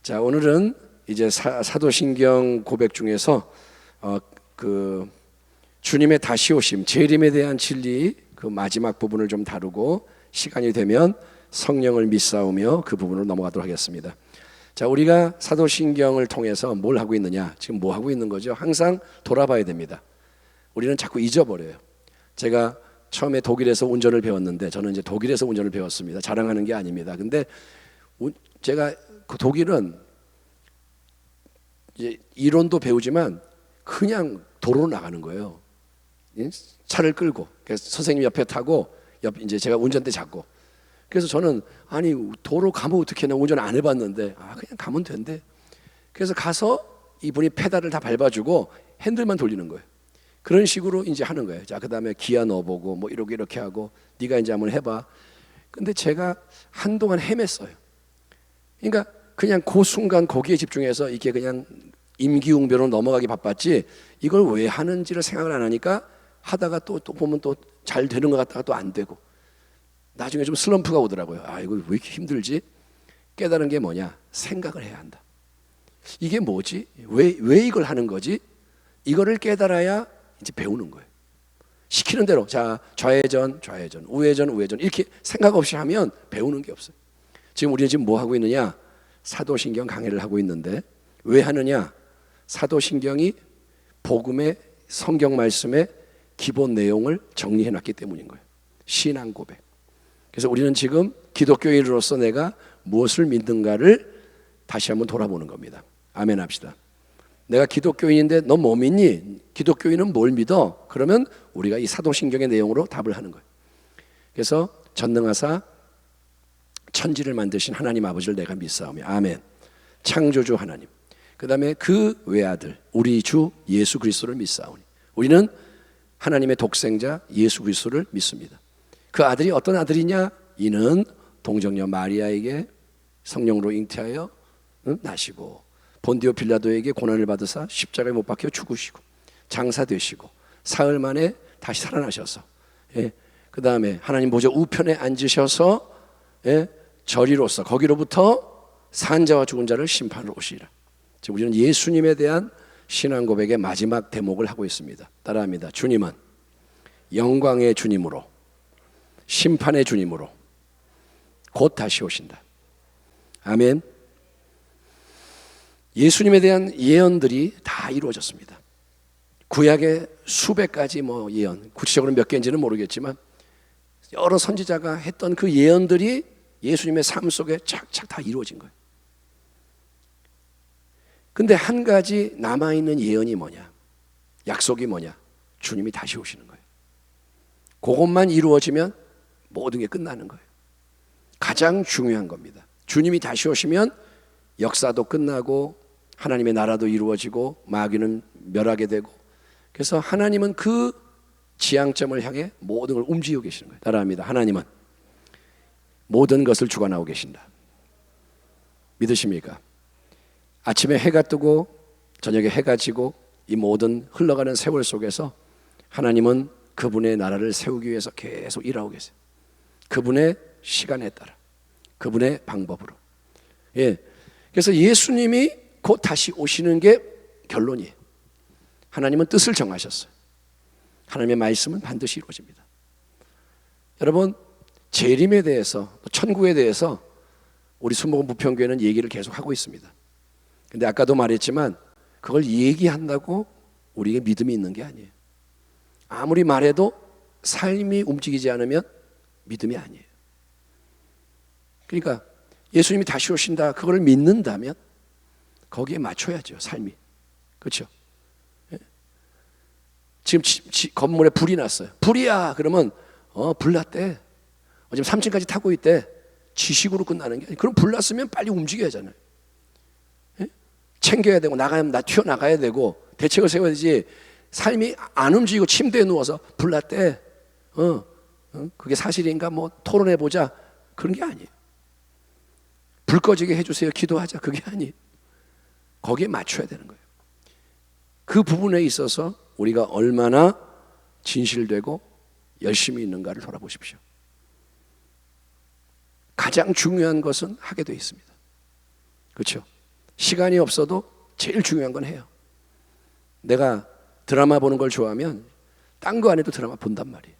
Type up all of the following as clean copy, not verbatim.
자, 오늘은 이제 사도신경 고백 중에서 주님의 다시 오심, 재림에 대한 진리 그 마지막 부분을 좀 다루고 시간이 되면 성령을 믿사오며 그 부분으로 넘어가도록 하겠습니다. 자, 우리가 사도신경을 통해서 뭘 하고 있느냐? 지금 뭐 하고 있는 거죠? 항상 돌아봐야 됩니다. 우리는 자꾸 잊어버려요. 제가 처음에 독일에서 운전을 배웠는데, 저는 이제 독일에서 운전을 배웠습니다. 자랑하는 게 아닙니다. 근데 제가 그 독일은 이제 이론도 배우지만 그냥 도로로 나가는 거예요. 차를 끌고, 그래서 선생님 옆에 타고, 이제 제가 운전대 잡고. 그래서 저는 아니 도로 가면 어떻게 나 운전 안 해봤는데 그냥 가면 된대. 그래서 가서 이분이 페달을 다 밟아주고 핸들만 돌리는 거예요. 그런 식으로 이제 하는 거예요. 자, 그다음에 기아 넣어보고 뭐 이렇게 하고 네가 이제 한번 해봐. 근데 제가 한동안 헤맸어요. 그러니까 그냥 그 순간 거기에 집중해서 이게 그냥 임기응변으로 넘어가기 바빴지 이걸 왜 하는지를 생각을 안 하니까 하다가 또 보면 또 잘 되는 것 같다가 또 안 되고 나중에 좀 슬럼프가 오더라고요. 이거 왜 이렇게 힘들지? 깨달은 게 뭐냐? 생각을 해야 한다. 이게 뭐지? 왜 이걸 하는 거지? 이거를 깨달아야 이제 배우는 거예요. 시키는 대로 자 좌회전, 우회전 이렇게 생각 없이 하면 배우는 게 없어요. 지금 우리는 지금 뭐 하고 있느냐? 사도신경 강해를 하고 있는데 왜 하느냐? 사도신경이 복음의 성경 말씀의 기본 내용을 정리해 놨기 때문인 거예요. 신앙 고백. 그래서 우리는 지금 기독교인으로서 내가 무엇을 믿는가를 다시 한번 돌아보는 겁니다. 아멘 합시다. 내가 기독교인인데 너 뭐 믿니? 기독교인은 뭘 믿어? 그러면 우리가 이 사도신경의 내용으로 답을 하는 거예요. 그래서 전능하사 천지를 만드신 하나님 아버지를 내가 믿사오며 아멘. 창조주 하나님. 그 다음에 그 외아들 우리 주 예수 그리스도를 믿사오니 우리는 하나님의 독생자 예수 그리스도를 믿습니다. 그 아들이 어떤 아들이냐? 이는 동정녀 마리아에게 성령으로 잉태하여 나시고 본디오 빌라도에게 고난을 받으사 십자가에 못 박혀 죽으시고 장사되시고 사흘 만에 다시 살아나셔서 그 다음에 하나님 보좌 우편에 앉으셔서 저리로서 거기로부터 산자와 죽은 자를 심판하러 오시리라. 지금 우리는 예수님에 대한 신앙 고백의 마지막 대목을 하고 있습니다. 따라합니다. 주님은 영광의 주님으로 심판의 주님으로 곧 다시 오신다. 아멘. 예수님에 대한 예언들이 다 이루어졌습니다. 구약의 수백 가지 예언, 구체적으로 몇 개인지는 모르겠지만 여러 선지자가 했던 그 예언들이 예수님의 삶 속에 착착 다 이루어진 거예요. 근데 한 가지 남아있는 예언이 뭐냐? 약속이 뭐냐? 주님이 다시 오시는 거예요. 그것만 이루어지면 모든 게 끝나는 거예요. 가장 중요한 겁니다. 주님이 다시 오시면 역사도 끝나고 하나님의 나라도 이루어지고 마귀는 멸하게 되고 그래서 하나님은 그 지향점을 향해 모든 걸 움직이고 계시는 거예요. 따라합니다. 하나님은 모든 것을 주관하고 계신다. 믿으십니까? 아침에 해가 뜨고 저녁에 해가 지고 이 모든 흘러가는 세월 속에서 하나님은 그분의 나라를 세우기 위해서 계속 일하고 계세요. 그분의 시간에 따라 그분의 방법으로. 그래서 예수님이 곧 다시 오시는 게 결론이에요. 하나님은 뜻을 정하셨어요. 하나님의 말씀은 반드시 이루어집니다. 여러분 재림에 대해서 천국에 대해서 우리 순복음 부평교회는 얘기를 계속 하고 있습니다. 근데 아까도 말했지만 그걸 얘기한다고 우리에게 믿음이 있는 게 아니에요. 아무리 말해도 삶이 움직이지 않으면 믿음이 아니에요. 그러니까 예수님이 다시 오신다 그걸 믿는다면 거기에 맞춰야죠. 삶이. 그렇죠? 지금 건물에 불이 났어요. 불이야 그러면 불 났대. 지금 3층까지 타고 있대. 지식으로 끝나는 게 아니에요. 그럼 불 났으면 빨리 움직여야 하잖아요. 챙겨야 되고 나 튀어나가야 되고 대책을 세워야 되지. 삶이 안 움직이고 침대에 누워서 불 났대. 그게 사실인가 토론해보자. 그런 게 아니에요. 불 꺼지게 해주세요. 기도하자. 그게 아니에요. 거기에 맞춰야 되는 거예요. 그 부분에 있어서 우리가 얼마나 진실되고 열심히 있는가를 돌아보십시오. 가장 중요한 것은 하게 되어 있습니다. 그렇죠? 시간이 없어도 제일 중요한 건 해요. 내가 드라마 보는 걸 좋아하면 딴 거 안 해도 드라마 본단 말이에요.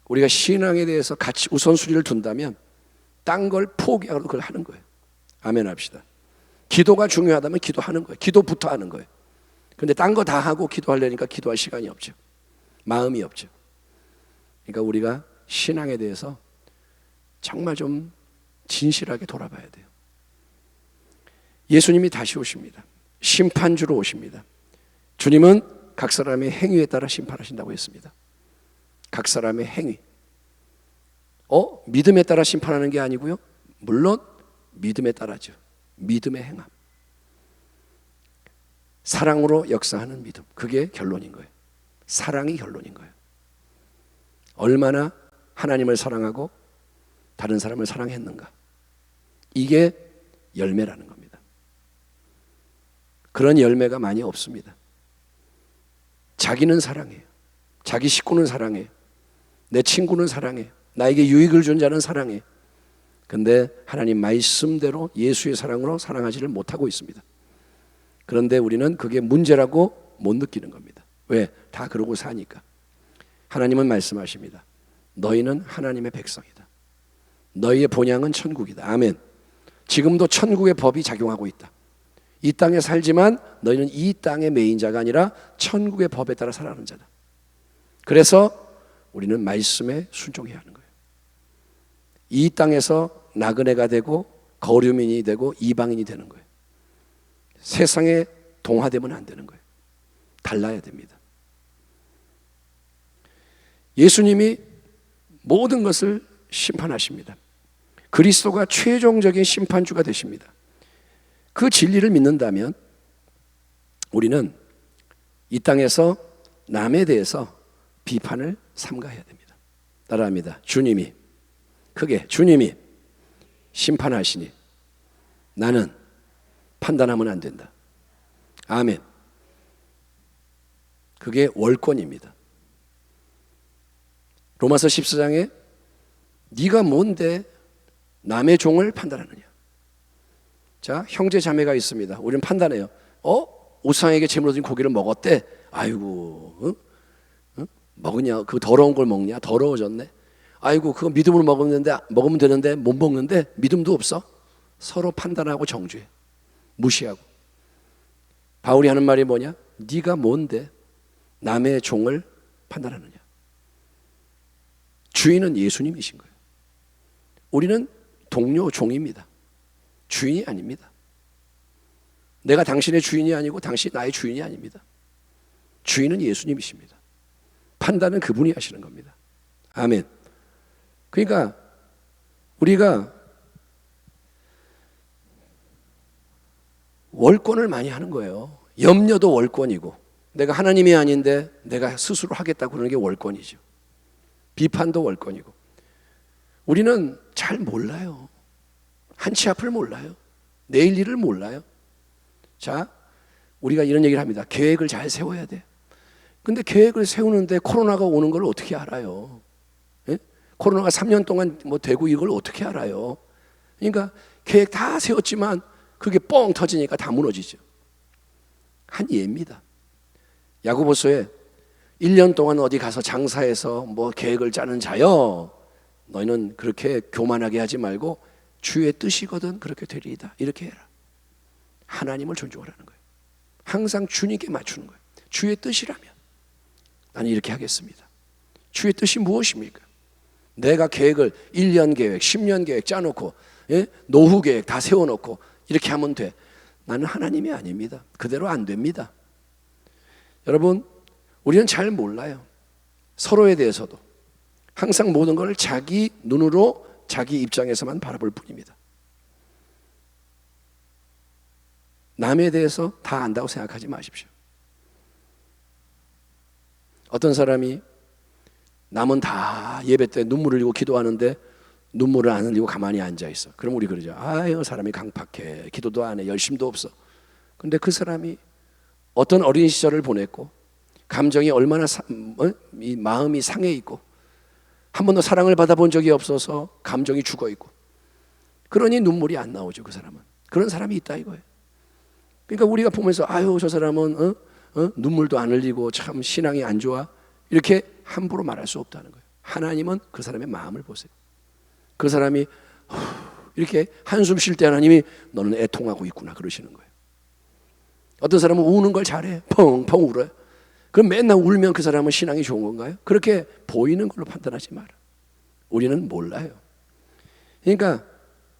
우리가 신앙에 대해서 같이 우선순위를 둔다면 딴 걸 포기하고 그걸 하는 거예요. 아멘 합시다. 기도가 중요하다면 기도하는 거예요. 기도부터 하는 거예요. 근데 딴 거 다 하고 기도하려니까 기도할 시간이 없죠. 마음이 없죠. 그러니까 우리가 신앙에 대해서 정말 좀 진실하게 돌아봐야 돼요. 예수님이 다시 오십니다. 심판주로 오십니다. 주님은 각 사람의 행위에 따라 심판하신다고 했습니다. 각 사람의 행위. 믿음에 따라 심판하는 게 아니고요. 물론 믿음에 따라죠. 믿음의 행함. 사랑으로 역사하는 믿음. 그게 결론인 거예요. 사랑이 결론인 거예요. 얼마나 하나님을 사랑하고 다른 사람을 사랑했는가. 이게 열매라는 겁니다. 그런 열매가 많이 없습니다. 자기는 사랑해요. 자기 식구는 사랑해요. 내 친구는 사랑해요. 나에게 유익을 준 자는 사랑해요. 근데 하나님 말씀대로 예수의 사랑으로 사랑하지를 못하고 있습니다. 그런데 우리는 그게 문제라고 못 느끼는 겁니다. 왜? 다 그러고 사니까. 하나님은 말씀하십니다. 너희는 하나님의 백성이다. 너희의 본향은 천국이다. 아멘. 지금도 천국의 법이 작용하고 있다. 이 땅에 살지만 너희는 이 땅의 메인자가 아니라 천국의 법에 따라 살아가는 자다. 그래서 우리는 말씀에 순종해야 하는 거예요. 이 땅에서 나그네가 되고 거류민이 되고 이방인이 되는 거예요. 세상에 동화되면 안 되는 거예요. 달라야 됩니다. 예수님이 모든 것을 심판하십니다. 그리스도가 최종적인 심판주가 되십니다. 그 진리를 믿는다면 우리는 이 땅에서 남에 대해서 비판을 삼가해야 됩니다. 따라합니다. 주님이 크게 주님이 심판하시니 나는 판단하면 안 된다. 아멘. 그게 월권입니다. 로마서 14장에 네가 뭔데 남의 종을 판단하느냐. 자, 형제 자매가 있습니다. 우리는 판단해요. 우상에게 제물로 드린 고기를 먹었대. 아이고, 먹으냐? 그 더러운 걸 먹냐? 더러워졌네. 아이고, 그거 믿음으로 먹으면 되는데 못 먹는데 믿음도 없어. 서로 판단하고 정죄해. 무시하고. 바울이 하는 말이 뭐냐? 네가 뭔데 남의 종을 판단하느냐. 주인은 예수님이신 거예요. 우리는 동료 종입니다. 주인이 아닙니다. 내가 당신의 주인이 아니고 당신이 나의 주인이 아닙니다. 주인은 예수님이십니다. 판단은 그분이 하시는 겁니다. 아멘. 그러니까 우리가 월권을 많이 하는 거예요. 염려도 월권이고, 내가 하나님이 아닌데 내가 스스로 하겠다고 그러는 게 월권이죠. 비판도 월권이고. 우리는 잘 몰라요. 한치 앞을 몰라요. 내일 일을 몰라요. 자, 우리가 이런 얘기를 합니다. 계획을 잘 세워야 돼. 근데 계획을 세우는데 코로나가 오는 걸 어떻게 알아요? 예? 코로나가 3년 동안 되고 이걸 어떻게 알아요? 그러니까 계획 다 세웠지만 그게 뻥 터지니까 다 무너지죠. 한 예입니다. 야고보서에 1년 동안 어디 가서 장사해서 계획을 짜는 자여, 너희는 그렇게 교만하게 하지 말고 주의 뜻이거든 그렇게 되리이다. 이렇게 해라. 하나님을 존중하라는 거예요. 항상 주님께 맞추는 거예요. 주의 뜻이라면 나는 이렇게 하겠습니다. 주의 뜻이 무엇입니까? 내가 계획을 1년 계획, 10년 계획 짜놓고 노후 계획 다 세워놓고 이렇게 하면 돼. 나는 하나님이 아닙니다. 그대로 안 됩니다. 여러분, 우리는 잘 몰라요. 서로에 대해서도. 항상 모든 걸 자기 눈으로 자기 입장에서만 바라볼 뿐입니다. 남에 대해서 다 안다고 생각하지 마십시오. 어떤 사람이 남은 다 예배 때 눈물을 흘리고 기도하는데 눈물을 안 흘리고 가만히 앉아있어. 그럼 우리 그러죠. 아유, 사람이 강팍해. 기도도 안 해. 열심도 없어. 근데 그 사람이 어떤 어린 시절을 보냈고 감정이 얼마나 이 마음이 상해 있고 한 번도 사랑을 받아본 적이 없어서 감정이 죽어 있고, 그러니 눈물이 안 나오죠. 그 사람은. 그런 사람이 있다 이거예요. 그러니까 우리가 보면서 아유 저 사람은 눈물도 안 흘리고 참 신앙이 안 좋아 이렇게 함부로 말할 수 없다는 거예요. 하나님은 그 사람의 마음을 보세요. 그 사람이 이렇게 한숨 쉴 때 하나님이 너는 애통하고 있구나 그러시는 거예요. 어떤 사람은 우는 걸 잘해. 펑펑 울어요. 그럼 맨날 울면 그 사람은 신앙이 좋은 건가요? 그렇게 보이는 걸로 판단하지 마라. 우리는 몰라요. 그러니까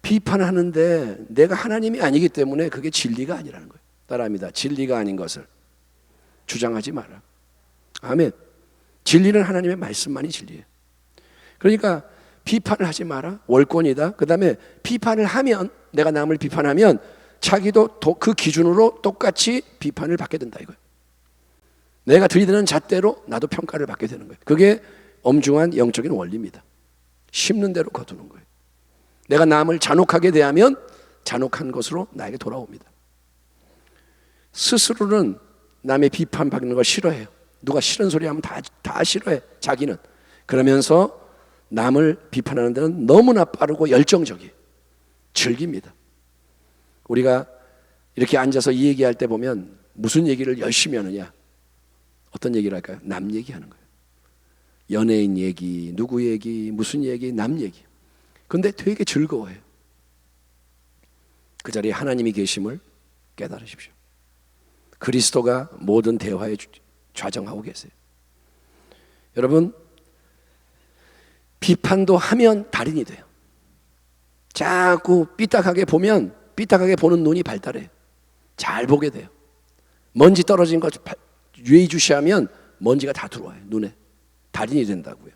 비판하는데 내가 하나님이 아니기 때문에 그게 진리가 아니라는 거예요. 따라합니다. 진리가 아닌 것을 주장하지 마라. 아멘. 진리는 하나님의 말씀만이 진리예요. 그러니까 비판을 하지 마라. 월권이다. 그 다음에 비판을 하면 내가 남을 비판하면 자기도 그 기준으로 똑같이 비판을 받게 된다 이거예요. 내가 들이대는 잣대로 나도 평가를 받게 되는 거예요. 그게 엄중한 영적인 원리입니다. 심는 대로 거두는 거예요. 내가 남을 잔혹하게 대하면 잔혹한 것으로 나에게 돌아옵니다. 스스로는 남의 비판받는 걸 싫어해요. 누가 싫은 소리 하면 다 싫어해. 자기는. 그러면서 남을 비판하는 데는 너무나 빠르고 열정적이에요. 즐깁니다. 우리가 이렇게 앉아서 이 얘기할 때 보면 무슨 얘기를 열심히 하느냐? 어떤 얘기를 할까요? 남 얘기하는 거예요. 연예인 얘기, 누구 얘기, 무슨 얘기, 남 얘기. 근데 되게 즐거워해요. 그 자리에 하나님이 계심을 깨달으십시오. 그리스도가 모든 대화에 좌정하고 계세요. 여러분, 비판도 하면 달인이 돼요. 자꾸 삐딱하게 보면 삐딱하게 보는 눈이 발달해요. 잘 보게 돼요. 먼지 떨어진 거 예의주시하면 먼지가 다 들어와요. 눈에. 달인이 된다고요.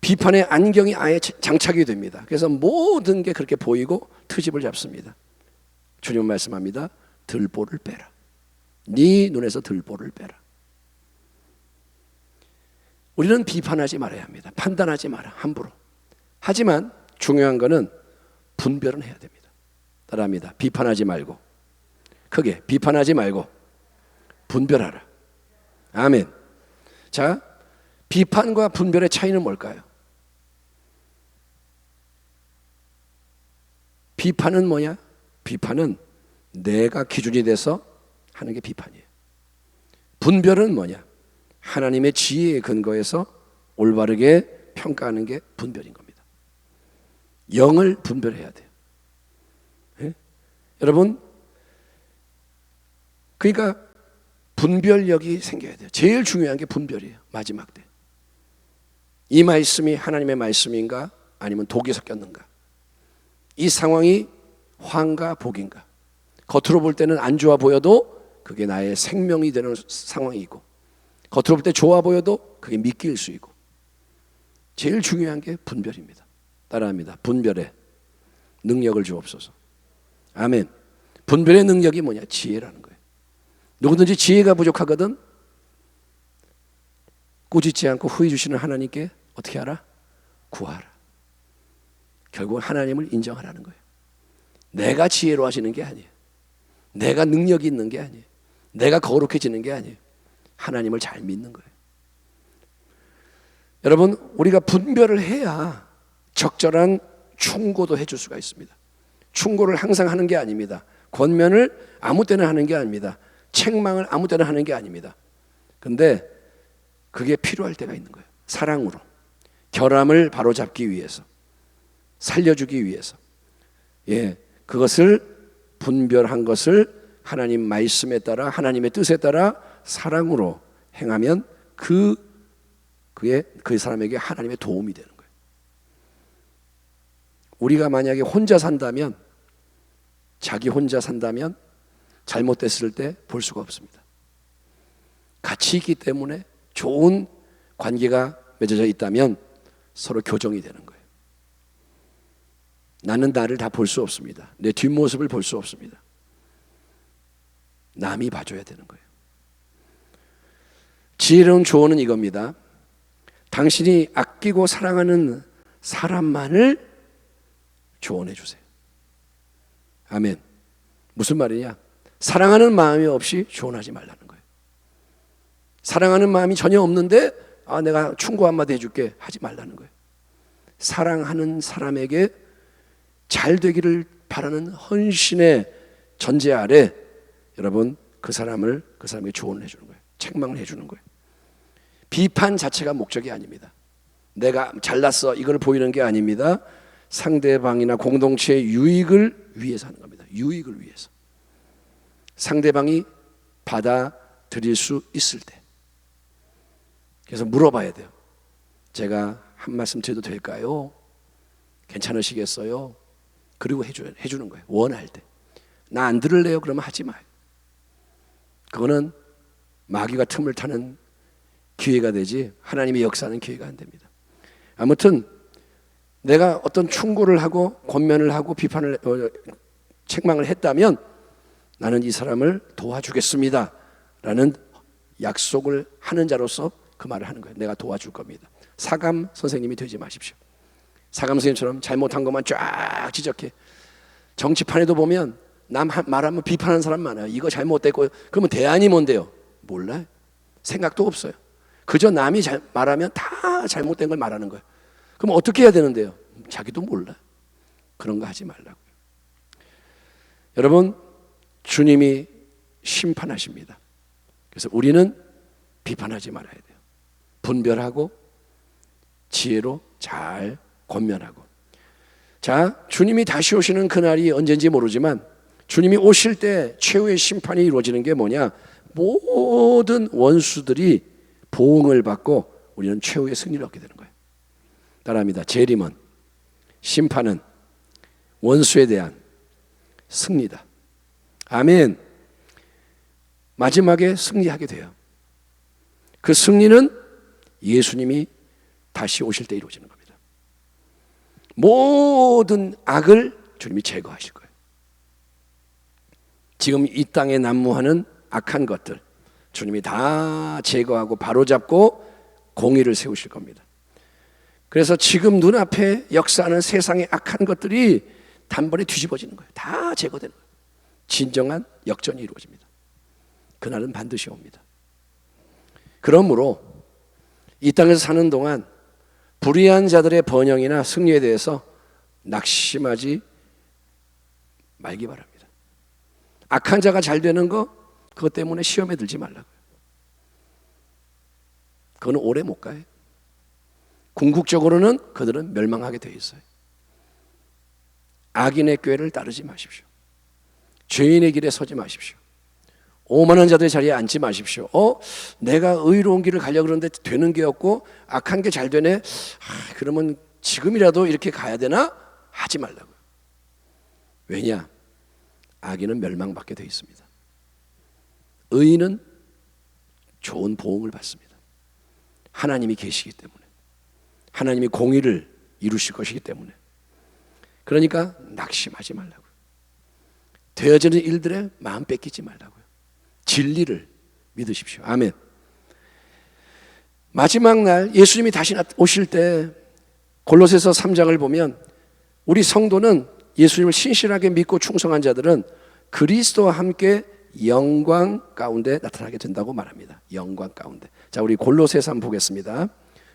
비판의 안경이 아예 장착이 됩니다. 그래서 모든 게 그렇게 보이고 트집을 잡습니다. 주님은 말씀합니다. 들보를 빼라. 네 눈에서 들보를 빼라. 우리는 비판하지 말아야 합니다. 판단하지 마라. 함부로. 하지만 중요한 거는 분별은 해야 됩니다. 따라합니다. 비판하지 말고 크게 비판하지 말고 분별하라. 아멘. 자, 비판과 분별의 차이는 뭘까요? 비판은 뭐냐? 비판은 내가 기준이 돼서 하는 게 비판이에요. 분별은 뭐냐? 하나님의 지혜에 근거해서 올바르게 평가하는 게 분별인 겁니다. 영을 분별해야 돼요. 예? 여러분, 그러니까 분별력이 생겨야 돼요. 제일 중요한 게 분별이에요. 마지막 때. 이 말씀이 하나님의 말씀인가 아니면 독이 섞였는가? 이 상황이 화인가 복인가? 겉으로 볼 때는 안 좋아 보여도 그게 나의 생명이 되는 상황이고, 겉으로 볼 때 좋아 보여도 그게 미끼일 수 있고, 제일 중요한 게 분별입니다. 따라합니다. 분별의 능력을 주옵소서. 아멘. 분별의 능력이 뭐냐? 지혜라는 거예요. 누구든지 지혜가 부족하거든 꾸짖지 않고 후히 주시는 하나님께 어떻게 하라? 구하라. 결국 하나님을 인정하라는 거예요. 내가 지혜로 하시는 게 아니에요. 내가 능력이 있는 게 아니에요. 내가 거룩해지는 게 아니에요. 하나님을 잘 믿는 거예요. 여러분, 우리가 분별을 해야 적절한 충고도 해줄 수가 있습니다. 충고를 항상 하는 게 아닙니다. 권면을 아무 때나 하는 게 아닙니다. 책망을 아무 때나 하는 게 아닙니다. 근데 그게 필요할 때가 있는 거예요. 사랑으로. 결함을 바로잡기 위해서. 살려주기 위해서. 예, 그것을 분별한 것을 하나님 말씀에 따라 하나님의 뜻에 따라 사랑으로 행하면 그 사람에게 하나님의 도움이 되는 거예요. 우리가 만약에 혼자 산다면, 자기 혼자 산다면 잘못됐을 때 볼 수가 없습니다. 같이 있기 때문에 좋은 관계가 맺어져 있다면 서로 교정이 되는 거예요. 나는 나를 다 볼 수 없습니다. 내 뒷모습을 볼 수 없습니다. 남이 봐줘야 되는 거예요. 지혜로운 조언은 이겁니다. 당신이 아끼고 사랑하는 사람만을 조언해 주세요. 아멘. 무슨 말이냐? 사랑하는 마음이 없이 조언하지 말라는 거예요. 사랑하는 마음이 전혀 없는데 내가 충고 한마디 해줄게 하지 말라는 거예요. 사랑하는 사람에게 잘 되기를 바라는 헌신의 전제 아래 여러분 그 사람에게 조언을 해주는 거예요. 책망을 해주는 거예요. 비판 자체가 목적이 아닙니다. 내가 잘났어 이걸 보이는 게 아닙니다. 상대방이나 공동체의 유익을 위해서 하는 겁니다. 유익을 위해서. 상대방이 받아들일 수 있을 때. 그래서 물어봐야 돼요. 제가 한 말씀 드려도 될까요? 괜찮으시겠어요? 그리고 해주는 거예요. 원할 때. 나 안 들을래요? 그러면 하지 마요. 그거는 마귀가 틈을 타는 기회가 되지 하나님의 역사하는 기회가 안 됩니다. 아무튼 내가 어떤 충고를 하고 권면을 하고 비판을 책망을 했다면 나는 이 사람을 도와주겠습니다 라는 약속을 하는 자로서 그 말을 하는 거예요. 내가 도와줄 겁니다. 사감 선생님이 되지 마십시오. 사감 선생님처럼 잘못한 것만 쫙 지적해. 정치판에도 보면 남 말하면 비판하는 사람 많아요. 이거 잘못됐고. 그러면 대안이 뭔데요? 몰라요. 생각도 없어요. 그저 남이 말하면 다 잘못된 걸 말하는 거예요. 그럼 어떻게 해야 되는데요? 자기도 몰라요. 그런 거 하지 말라고요. 여러분, 주님이 심판하십니다. 그래서 우리는 비판하지 말아야 돼요. 분별하고 지혜로 잘 권면하고. 자, 주님이 다시 오시는 그날이 언젠지 모르지만 주님이 오실 때 최후의 심판이 이루어지는 게 뭐냐? 모든 원수들이 보응을 받고 우리는 최후의 승리를 얻게 되는 거예요. 따라합니다. 재림은, 심판은 원수에 대한 승리다. 아멘. 마지막에 승리하게 돼요. 그 승리는 예수님이 다시 오실 때 이루어지는 겁니다. 모든 악을 주님이 제거하실 거예요. 지금 이 땅에 난무하는 악한 것들 주님이 다 제거하고 바로잡고 공의를 세우실 겁니다. 그래서 지금 눈앞에 역사하는 세상의 악한 것들이 단번에 뒤집어지는 거예요. 다 제거되는 거예요. 진정한 역전이 이루어집니다. 그날은 반드시 옵니다. 그러므로 이 땅에서 사는 동안 불의한 자들의 번영이나 승리에 대해서 낙심하지 말기 바랍니다. 악한 자가 잘 되는 거 그것 때문에 시험에 들지 말라고요. 그거는 오래 못 가요. 궁극적으로는 그들은 멸망하게 돼 있어요. 악인의 꾀를 따르지 마십시오. 죄인의 길에 서지 마십시오. 오만한 자들의 자리에 앉지 마십시오. 내가 의로운 길을 가려고 그러는데 되는 게 없고 악한 게 잘 되네. 그러면 지금이라도 이렇게 가야 되나? 하지 말라고요. 왜냐? 악인은 멸망받게 되어 있습니다. 의인은 좋은 보응을 받습니다. 하나님이 계시기 때문에. 하나님이 공의를 이루실 것이기 때문에. 그러니까 낙심하지 말라고요. 되어지는 일들에 마음 뺏기지 말라고요. 진리를 믿으십시오. 아멘. 마지막 날 예수님이 다시 오실 때 골로새서 3장을 보면 우리 성도는 예수님을 신실하게 믿고 충성한 자들은 그리스도와 함께 영광 가운데 나타나게 된다고 말합니다. 영광 가운데. 자, 우리 골로새서 한번 보겠습니다.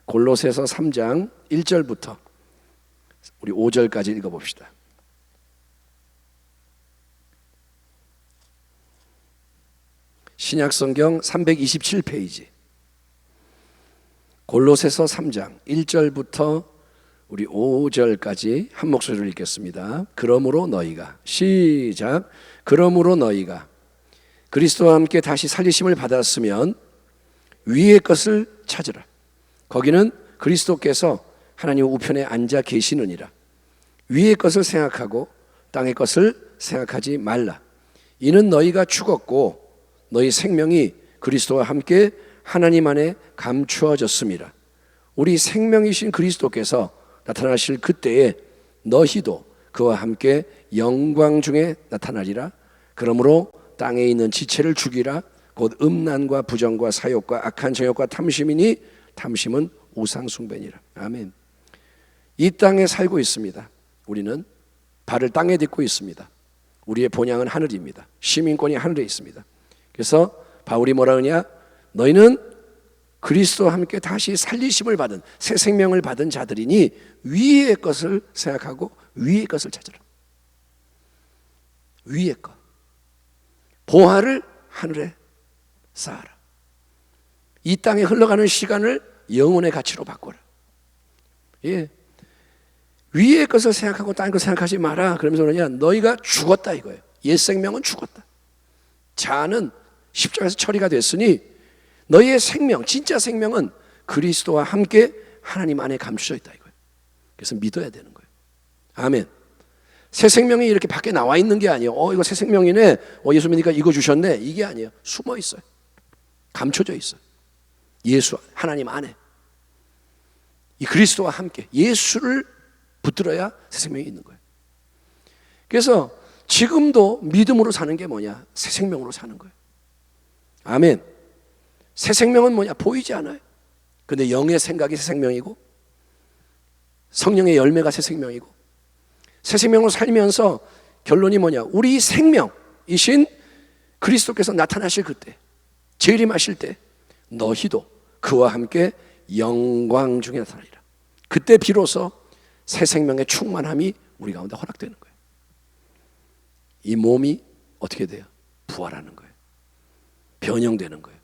골로새서 3장 1절부터 우리 5절까지 읽어봅시다. 신약성경 327페이지 골로새서 3장 1절부터 우리 5절까지 한 목소리로 읽겠습니다. 그러므로 너희가 시작. 그러므로 너희가 그리스도와 함께 다시 살리심을 받았으면 위의 것을 찾으라. 거기는 그리스도께서 하나님 우편에 앉아 계시느니라. 위의 것을 생각하고 땅의 것을 생각하지 말라. 이는 너희가 죽었고 너희 생명이 그리스도와 함께 하나님 안에 감추어졌음이라. 우리 생명이신 그리스도께서 나타나실 그때에 너희도 그와 함께 영광 중에 나타나리라. 그러므로 땅에 있는 지체를 죽이라. 곧 음란과 부정과 사욕과 악한 정욕과 탐심이니 탐심은 우상 숭배니라. 아멘. 이 땅에 살고 있습니다. 우리는 발을 땅에 딛고 있습니다. 우리의 본향은 하늘입니다. 시민권이 하늘에 있습니다. 그래서 바울이 뭐라 하냐? 너희는 그리스도와 함께 다시 살리심을 받은 새 생명을 받은 자들이니 위의 것을 생각하고 위의 것을 찾으라. 위의 것, 보화를 하늘에 쌓아라. 이 땅에 흘러가는 시간을 영혼의 가치로 바꿔라. 예, 위의 것을 생각하고 딴 것 생각하지 마라. 그러면서 그러냐, 너희가 죽었다 이거예요. 옛 생명은 죽었다. 자는 십자가에서 처리가 됐으니 너희의 생명, 진짜 생명은 그리스도와 함께 하나님 안에 감추어 있다 이거예요. 그래서 믿어야 되는 거예요. 아멘. 새 생명이 이렇게 밖에 나와 있는 게 아니에요. 이거 새 생명이네. 예수 믿으니까 이거 주셨네. 이게 아니에요. 숨어 있어요. 감춰져 있어요. 예수, 하나님 안에. 이 그리스도와 함께 예수를 붙들어야 새 생명이 있는 거예요. 그래서 지금도 믿음으로 사는 게 뭐냐? 새 생명으로 사는 거예요. 아멘. 새 생명은 뭐냐? 보이지 않아요. 근데 영의 생각이 새 생명이고 성령의 열매가 새 생명이고, 새 생명으로 살면서 결론이 뭐냐? 우리 생명이신 그리스도께서 나타나실 그때, 재림하실 때 너희도 그와 함께 영광 중에 나타나리라. 그때 비로소 새 생명의 충만함이 우리 가운데 허락되는 거예요. 이 몸이 어떻게 돼요? 부활하는 거예요. 변형되는 거예요.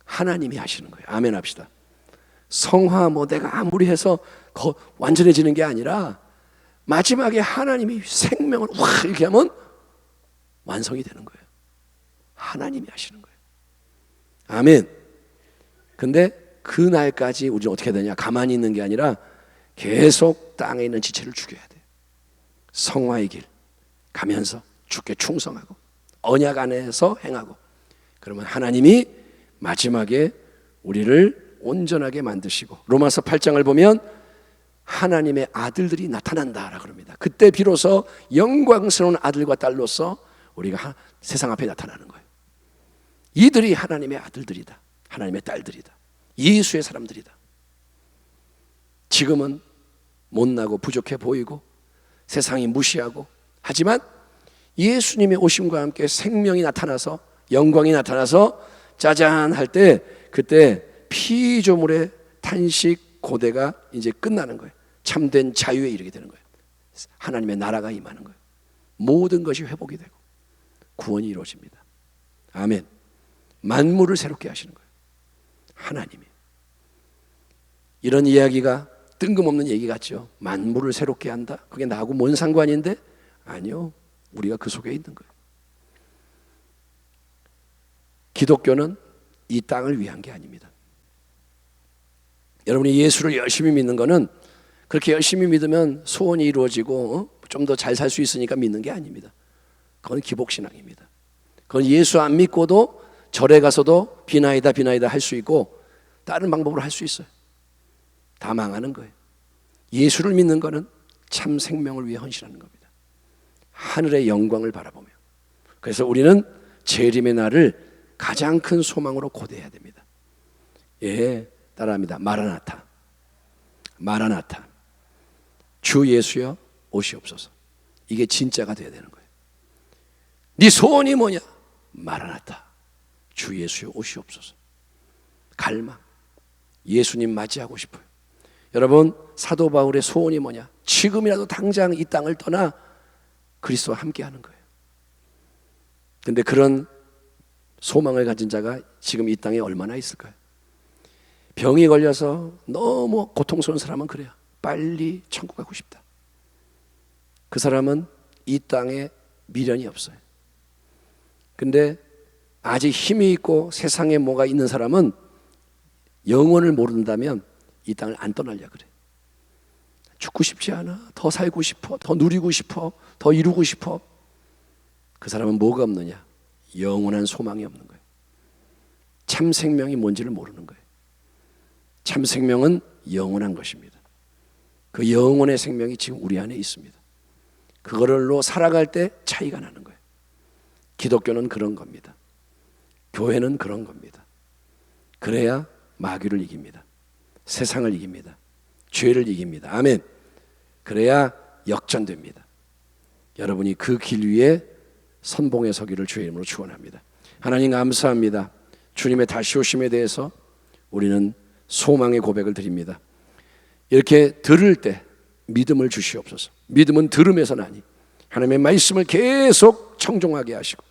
하나님이 하시는 거예요. 아멘 합시다. 성화 내가 아무리 해서 완전해지는 게 아니라 마지막에 하나님이 생명을 확 이렇게 하면 완성이 되는 거예요. 하나님이 하시는 거예요. 아멘. 근데 그 날까지 우리는 어떻게 되냐? 가만히 있는 게 아니라 계속 땅에 있는 지체를 죽여야 돼요. 성화의 길 가면서 주께 충성하고 언약 안에서 행하고, 그러면 하나님이 마지막에 우리를 온전하게 만드시고, 로마서 8장을 보면 하나님의 아들들이 나타난다라 그럽니다. 그때 비로소 영광스러운 아들과 딸로서 우리가 세상 앞에 나타나는 거예요. 이들이 하나님의 아들들이다. 하나님의 딸들이다. 예수의 사람들이다. 지금은 못나고 부족해 보이고 세상이 무시하고, 하지만 예수님의 오심과 함께 생명이 나타나서, 영광이 나타나서 짜잔 할 때, 그때 피조물의 탄식 고대가 이제 끝나는 거예요. 참된 자유에 이르게 되는 거예요. 하나님의 나라가 임하는 거예요. 모든 것이 회복이 되고 구원이 이루어집니다. 아멘. 만물을 새롭게 하시는 거예요. 하나님이. 이런 이야기가 뜬금없는 얘기 같죠. 만물을 새롭게 한다? 그게 나하고 뭔 상관인데? 아니요. 우리가 그 속에 있는 거예요. 기독교는 이 땅을 위한 게 아닙니다. 여러분이 예수를 열심히 믿는 거는 그렇게 열심히 믿으면 소원이 이루어지고 좀 더 잘 살 수 있으니까 믿는 게 아닙니다. 그건 기복신앙입니다. 그건 예수 안 믿고도 절에 가서도 비나이다 할 수 있고 다른 방법으로 할 수 있어요. 다 망하는 거예요. 예수를 믿는 거는 참 생명을 위해 헌신하는 겁니다. 하늘의 영광을 바라보며. 그래서 우리는 재림의 날을 가장 큰 소망으로 고대해야 됩니다. 예, 따라합니다. 마라나타. 마라나타. 주 예수여 오시옵소서. 이게 진짜가 돼야 되는 거예요. 네 소원이 뭐냐? 마라나타. 주 예수여 오시옵소서. 갈망. 예수님 맞이하고 싶어요. 여러분, 사도 바울의 소원이 뭐냐? 지금이라도 당장 이 땅을 떠나 그리스도와 함께하는 거예요. 근데 그런 소망을 가진 자가 지금 이 땅에 얼마나 있을까요? 병이 걸려서 너무 고통스러운 사람은 그래요. 빨리 천국 가고 싶다. 그 사람은 이 땅에 미련이 없어요. 근데 아직 힘이 있고 세상에 뭐가 있는 사람은 영원을 모른다면 이 땅을 안 떠나려고 그래. 죽고 싶지 않아. 더 살고 싶어. 더 누리고 싶어. 더 이루고 싶어. 그 사람은 뭐가 없느냐? 영원한 소망이 없는 거예요. 참 생명이 뭔지를 모르는 거예요. 참 생명은 영원한 것입니다. 그 영원의 생명이 지금 우리 안에 있습니다. 그걸로 살아갈 때 차이가 나는 거예요. 기독교는 그런 겁니다. 교회는 그런 겁니다. 그래야 마귀를 이깁니다. 세상을 이깁니다. 죄를 이깁니다. 아멘. 그래야 역전됩니다. 여러분이 그 길 위에 선봉에 서기를 주의 이름으로 축원합니다. 하나님 감사합니다. 주님의 다시 오심에 대해서 우리는 소망의 고백을 드립니다. 이렇게 들을 때 믿음을 주시옵소서. 믿음은 들음에서 나니 하나님의 말씀을 계속 청종하게 하시고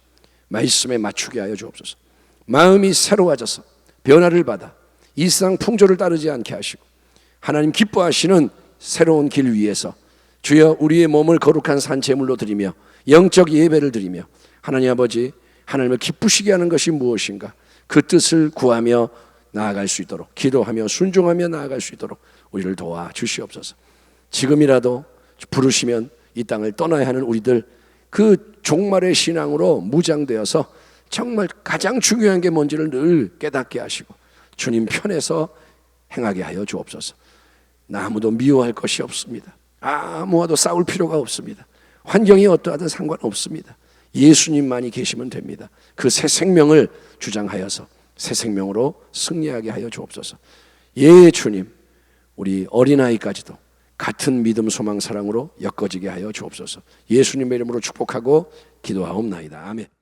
말씀에 맞추게 하여 주옵소서. 마음이 새로워져서 변화를 받아 이 세상 풍조를 따르지 않게 하시고 하나님 기뻐하시는 새로운 길 위에서 주여 우리의 몸을 거룩한 산 제물로 드리며 영적 예배를 드리며 하나님 아버지 하나님을 기쁘시게 하는 것이 무엇인가 그 뜻을 구하며 나아갈 수 있도록 기도하며 순종하며 나아갈 수 있도록 우리를 도와 주시옵소서. 지금이라도 부르시면 이 땅을 떠나야 하는 우리들 그 종말의 신앙으로 무장되어서 정말 가장 중요한 게 뭔지를 늘 깨닫게 하시고 주님 편에서 행하게 하여 주옵소서. 아무도 미워할 것이 없습니다. 아무와도 싸울 필요가 없습니다. 환경이 어떠하든 상관없습니다. 예수님만이 계시면 됩니다. 그 새 생명을 주장하여서 새 생명으로 승리하게 하여 주옵소서. 예 주님, 우리 어린아이까지도 같은 믿음, 소망, 사랑으로 엮어지게 하여 주옵소서. 예수님의 이름으로 축복하고 기도하옵나이다. 아멘.